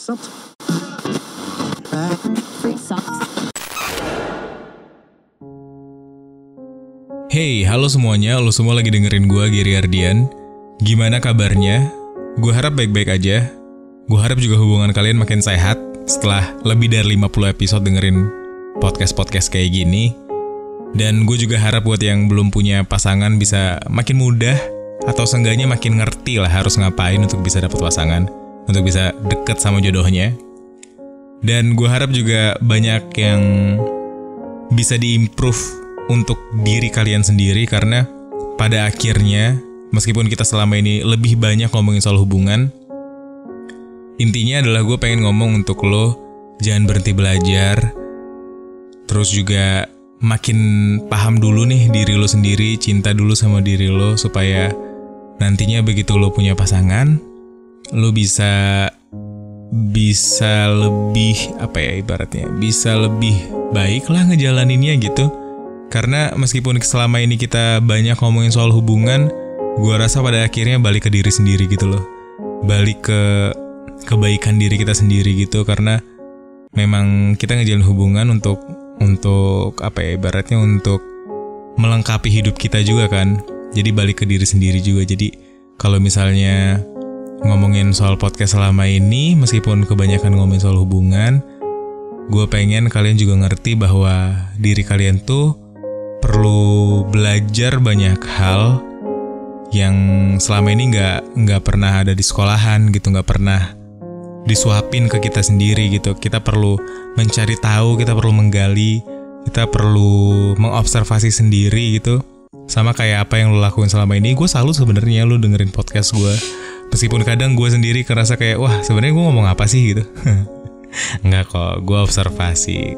Hey, halo semuanya, lo semua lagi dengerin gue, Giri Ardian. Gimana kabarnya? Gue harap baik-baik aja. Gue harap juga hubungan kalian makin sehat setelah lebih dari 50 episode dengerin podcast-podcast kayak gini. Dan gue juga harap buat yang belum punya pasangan bisa makin mudah, atau seenggaknya makin ngerti lah harus ngapain untuk bisa dapet pasangan, untuk bisa deket sama jodohnya. Dan gue harap juga banyak yang bisa diimprove untuk diri kalian sendiri, karena pada akhirnya meskipun kita selama ini lebih banyak ngomongin soal hubungan, intinya adalah gue pengen ngomong untuk lo jangan berhenti belajar, terus juga makin paham dulu nih diri lo sendiri, cinta dulu sama diri lo, supaya nantinya begitu lo punya pasangan, lo bisa lebih ibaratnya bisa lebih baik lah ngejalaninnya gitu. Karena meskipun selama ini kita banyak ngomongin soal hubungan, gue rasa pada akhirnya balik ke diri sendiri gitu loh. Balik ke kebaikan diri kita sendiri gitu. Karena memang kita ngejalin hubungan untuk ibaratnya untuk melengkapi hidup kita juga kan. Jadi balik ke diri sendiri juga. Jadi kalau misalnya ngomongin soal podcast selama ini, meskipun kebanyakan ngomongin soal hubungan, gue pengen kalian juga ngerti bahwa diri kalian tuh perlu belajar banyak hal yang selama ini nggak pernah ada di sekolahan gitu, nggak pernah disuapin ke kita sendiri gitu. Kita perlu mencari tahu, kita perlu menggali, kita perlu mengobservasi sendiri gitu. Sama kayak apa yang lo lakuin selama ini. Gue salut sebenarnya lo dengerin podcast gue, meskipun kadang gue sendiri kerasa kayak wah sebenarnya gue ngomong apa sih gitu. Nggak kok, gue observasi.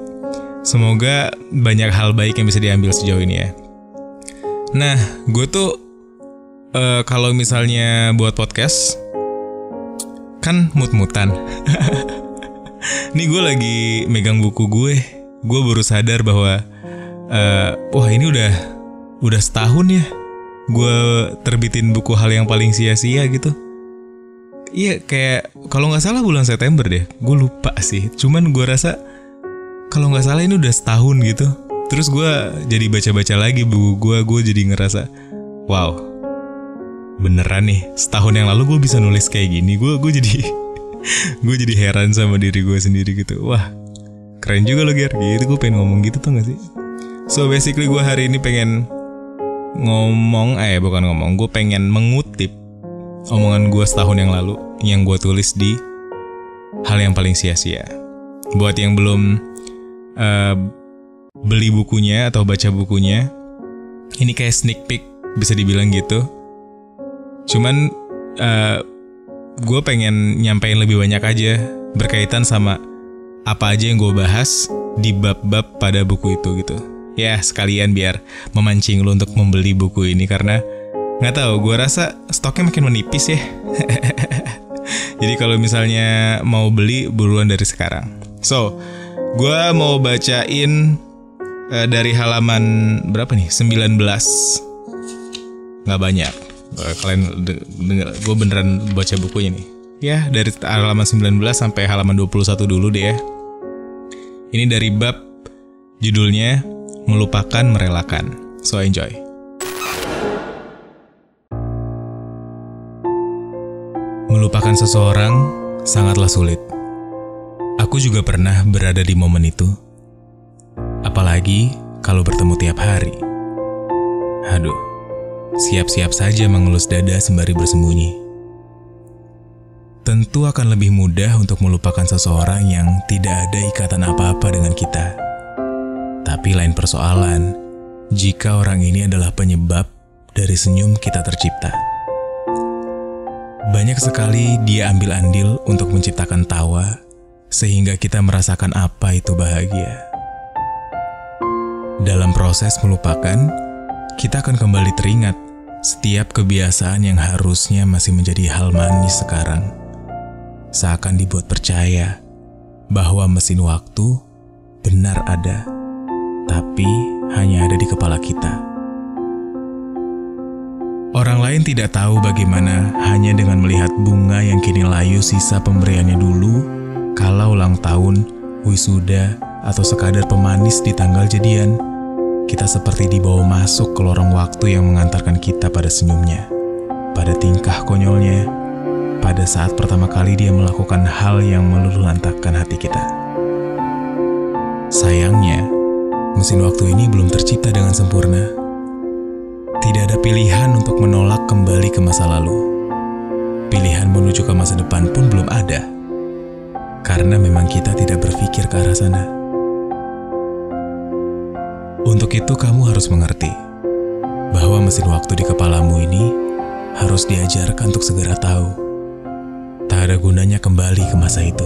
Semoga banyak hal baik yang bisa diambil sejauh ini ya. Nah, gue tuh kalau misalnya buat podcast kan mut-mutan. Nih gue lagi megang buku gue. Gue baru sadar bahwa wah ini udah setahun ya gue terbitin buku hal yang paling sia-sia gitu. Iya, kayak kalau nggak salah bulan September deh. Gue lupa sih. Cuman gue rasa kalau nggak salah ini udah setahun gitu. Terus gue jadi baca-baca lagi buku gue jadi ngerasa, wow, beneran nih setahun yang lalu gue bisa nulis kayak gini. Gue jadi heran sama diri gue sendiri gitu. Wah, keren juga lo Ger. Gitu gue pengen ngomong gitu tuh nggak sih? So basically gue hari ini pengen gue pengen mengutip omongan gue setahun yang lalu yang gue tulis di hal yang paling sia-sia. Buat yang belum beli bukunya atau baca bukunya, ini kayak sneak peek bisa dibilang gitu. Cuman gue pengen nyampein lebih banyak aja berkaitan sama apa aja yang gue bahas di bab-bab pada buku itu gitu. Ya sekalian biar memancing lo untuk membeli buku ini, karena nggak tahu, gue rasa stoknya makin menipis ya. Jadi kalau misalnya mau beli, buruan dari sekarang. So, gue mau bacain dari halaman berapa nih? 19. Nggak banyak. Kalian denger, gue beneran baca bukunya nih. Ya, dari halaman 19 sampai halaman 21 dulu deh ya. Ini dari bab judulnya Melupakan Merelakan. So enjoy. Melupakan seseorang sangatlah sulit. Aku juga pernah berada di momen itu. Apalagi kalau bertemu tiap hari. Aduh, siap-siap saja mengelus dada sembari bersembunyi. Tentu akan lebih mudah untuk melupakan seseorang yang tidak ada ikatan apa-apa dengan kita. Tapi lain persoalan jika orang ini adalah penyebab dari senyum kita tercipta. Banyak sekali dia ambil andil untuk menciptakan tawa, sehingga kita merasakan apa itu bahagia. Dalam proses melupakan, kita akan kembali teringat setiap kebiasaan yang harusnya masih menjadi hal manis sekarang. Seakan dibuat percaya bahwa mesin waktu benar ada, tapi hanya ada di kepala kita. Orang lain tidak tahu bagaimana hanya dengan melihat bunga yang kini layu sisa pemberiannya dulu, Kala ulang tahun, wisuda, atau sekadar pemanis di tanggal jadian, kita seperti dibawa masuk ke lorong waktu yang mengantarkan kita pada senyumnya, pada tingkah konyolnya, pada saat pertama kali dia melakukan hal yang meluluhlantahkan hati kita. Sayangnya, mesin waktu ini belum tercipta dengan sempurna. Tidak ada pilihan untuk menolak kembali ke masa lalu. Pilihan menuju ke masa depan pun belum ada, karena memang kita tidak berpikir ke arah sana. Untuk itu kamu harus mengerti bahwa mesin waktu di kepalamu ini harus diajarkan untuk segera tahu tak ada gunanya kembali ke masa itu.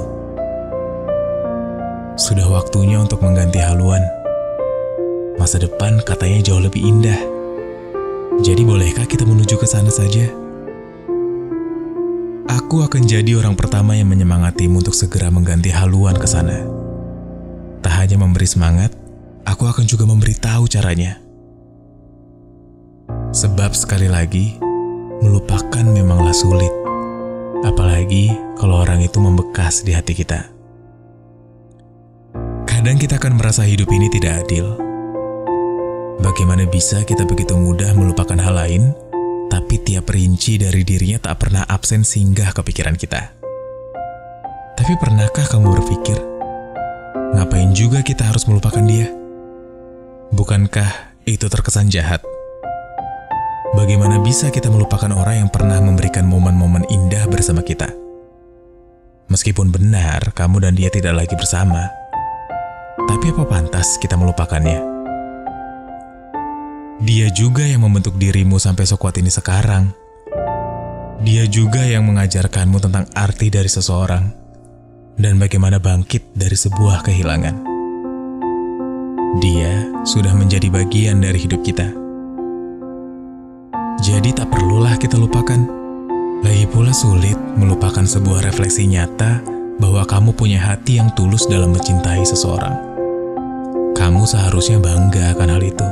Sudah waktunya untuk mengganti haluan. Masa depan katanya jauh lebih indah. Jadi bolehkah kita menuju ke sana saja? Aku akan jadi orang pertama yang menyemangatimu untuk segera mengganti haluan ke sana. Tak hanya memberi semangat, aku akan juga memberitahu caranya. Sebab sekali lagi, melupakan memanglah sulit. Apalagi kalau orang itu membekas di hati kita. Kadang kita akan merasa hidup ini tidak adil. Bagaimana bisa kita begitu mudah melupakan hal lain, tapi tiap rinci dari dirinya tak pernah absen singgah ke pikiran kita. Tapi pernahkah kamu berpikir, ngapain juga kita harus melupakan dia? Bukankah itu terkesan jahat? Bagaimana bisa kita melupakan orang yang pernah memberikan momen-momen indah bersama kita? Meskipun benar kamu dan dia tidak lagi bersama, tapi apa pantas kita melupakannya? Dia juga yang membentuk dirimu sampai sekuat ini sekarang. Dia juga yang mengajarkanmu tentang arti dari seseorang dan bagaimana bangkit dari sebuah kehilangan. Dia sudah menjadi bagian dari hidup kita. Jadi tak perlulah kita lupakan. Lagi pula sulit melupakan sebuah refleksi nyata bahwa kamu punya hati yang tulus dalam mencintai seseorang. Kamu seharusnya bangga akan hal itu.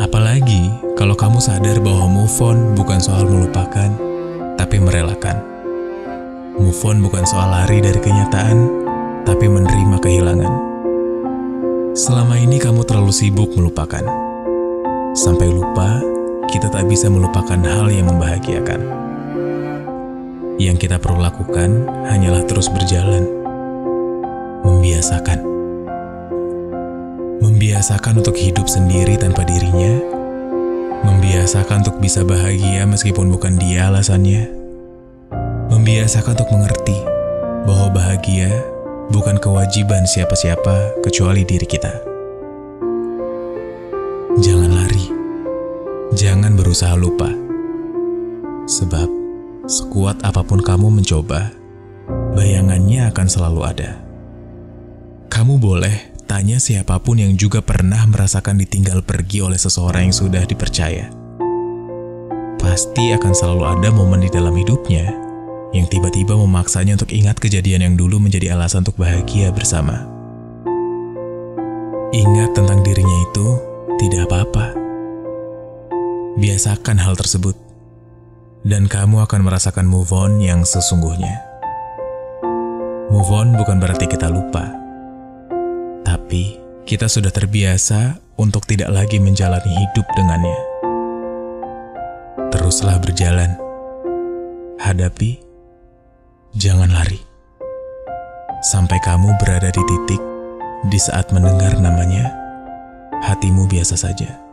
Apalagi kalau kamu sadar bahwa move on bukan soal melupakan, tapi merelakan. Move on bukan soal lari dari kenyataan, tapi menerima kehilangan. Selama ini kamu terlalu sibuk melupakan. Sampai lupa, kita tak bisa melupakan hal yang membahagiakan. Yang kita perlu lakukan hanyalah terus berjalan. Membiasakan. Membiasakan untuk hidup sendiri tanpa dirinya. Membiasakan untuk bisa bahagia meskipun bukan dia alasannya. Membiasakan untuk mengerti bahwa bahagia bukan kewajiban siapa-siapa kecuali diri kita. Jangan lari. Jangan berusaha lupa. Sebab sekuat apapun kamu mencoba, bayangannya akan selalu ada. Kamu boleh tanya siapapun yang juga pernah merasakan ditinggal pergi oleh seseorang yang sudah dipercaya. Pasti akan selalu ada momen di dalam hidupnya yang tiba-tiba memaksanya untuk ingat kejadian yang dulu menjadi alasan untuk bahagia bersama. Ingat tentang dirinya itu tidak apa-apa. Biasakan hal tersebut, dan kamu akan merasakan move on yang sesungguhnya. Move on bukan berarti kita lupa, tapi kita sudah terbiasa untuk tidak lagi menjalani hidup dengannya. Teruslah berjalan, hadapi, jangan lari. Sampai kamu berada di titik, di saat mendengar namanya, hatimu biasa saja.